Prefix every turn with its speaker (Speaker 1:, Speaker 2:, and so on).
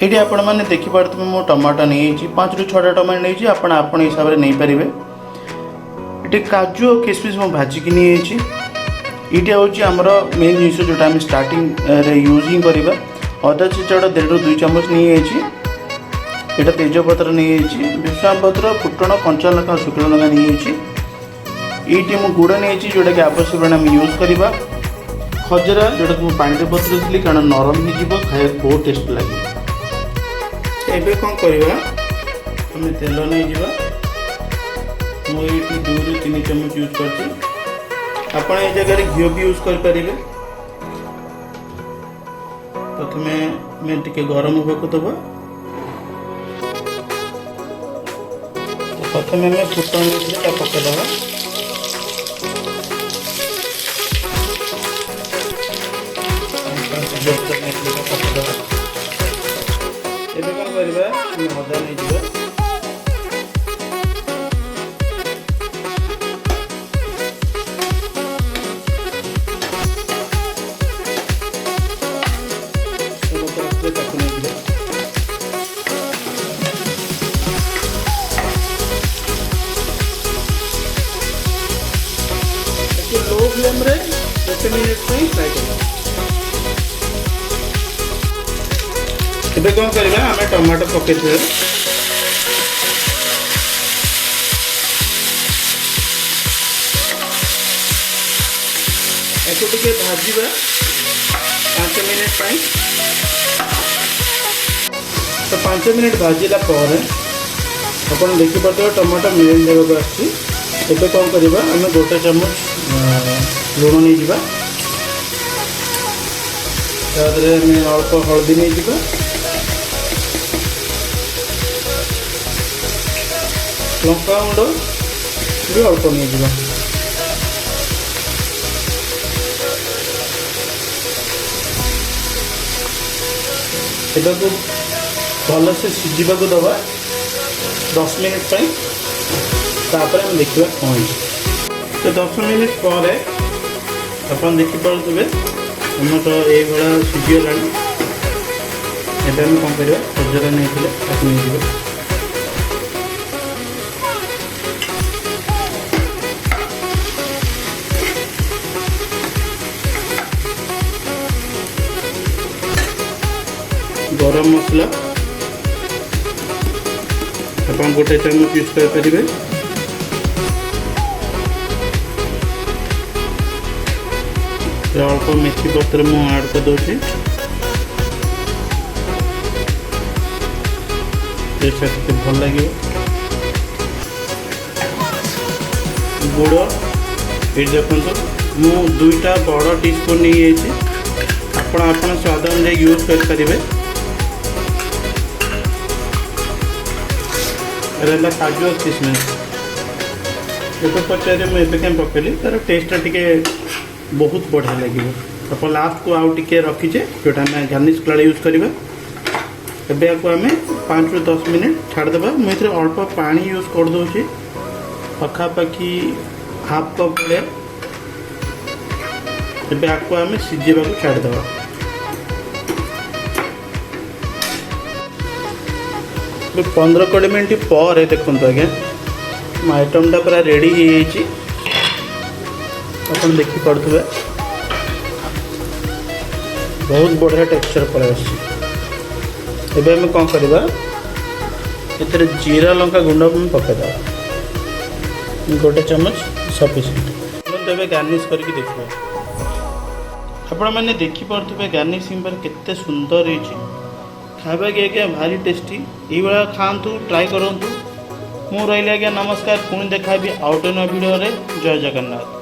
Speaker 1: ये आपण मैंने देखिपे मो टमाटो नहीं 5 ରୁ 6टा टमाटो नहीं आपण हिसाब से नहीं पारे। ये काजू और किशमिश मो भाजिकी नहीं ये हूँ आमर मेन जिन जोटा आम स्टार्टिंग यूजिंग करवा। अदा छेचड़ 1.5 ରୁ 2 ଚାମଚ नहीं यहाँ तेजपत्र नहीं भृषण पत्र फुटण कंचा लଙ୍କା शुक्ला लଙ୍କା नहीं ये मुझे गुड़ नहीं जोटा कि आवश्यक आम यूज करवा। खजरा जोटा कि पानी बतुरी कारण नरम हो खाया बहुत टेस्ट लगे। एबे कौन करवा आम तेल नहीं जा मुझे 2 ରୁ 3 ଚାମଚ यूज कर आप जगह घी भी यूज करें। प्रथम मैं टिके गरम होगा दबा प्रथम आम फुटन पकईदबा ଏବେ କଣ କରିବା ଅଦା ନେଇଯିବା ତାକୁ ନେଇଯିବା लो फ्लेम रे 1 मिनट फ्राई करवा। कौन करवा आम टमाटो पकई टे भाजवा 5 मिनट तो 5 मिनट भाजला आप देखिपे टमाटो मिल जगह आसे कौन करवा आम 1 चामच लुण नहीं जा अल्प हल्दी नहीं जा लंका गुंड भी अल्प नहीं जा भल से सीझा दबा 10 मिनट तापर हम देखा कौन तो 10 मिनट पर आप देखिपे आम तो ये सीझीगला। एबे हम कौन करवा खजरा नहीं गरम मसला आप 1 चामच यूज करें। अल्प मेथी पत्र मु ऐड कर दूसरी भल लगे। गुड़ ये देखो मु 2टा बड़ टीस्पून नहीं आप स्वाद अनुसार यूज करें। रहा काजू और किशमिश ये पचारे मुझे क्या पकड़ी तार टेस्ट टे बहुत बढ़िया लगे। आप लास्ट को आउ टे रखीचे जोटा आम गार्निश कला यूज करवा। एवं आम 5 ରୁ 10 मिनट छाड़देवा। मुझे अल्प पानी यूज कर दूसरी पखापाखि हाफ कप भाया। एवं आपको आम सीझा छाड़देवा। तो 15-20 मिनट पर देखो आज्ञा आइटमटा पूरा रेडी हो आप देखिपे बहुत बढ़िया टेक्सचर पर आसे। आम कौन करवा ये जीरा लंका गुंड पकईदे 1 चामच सफिशिएंट। तो गार्निश करके देखिए आपण मैंने देखिपे गार्निशिंग पर केते सुंदर हो खावा कि आज्ञा भारी टेस्टी। ये खातु ट्राए करूँ। मु रही आज्ञा नमस्कार। पुणी देखा आउट वीडियो रे। जय जगन्नाथ।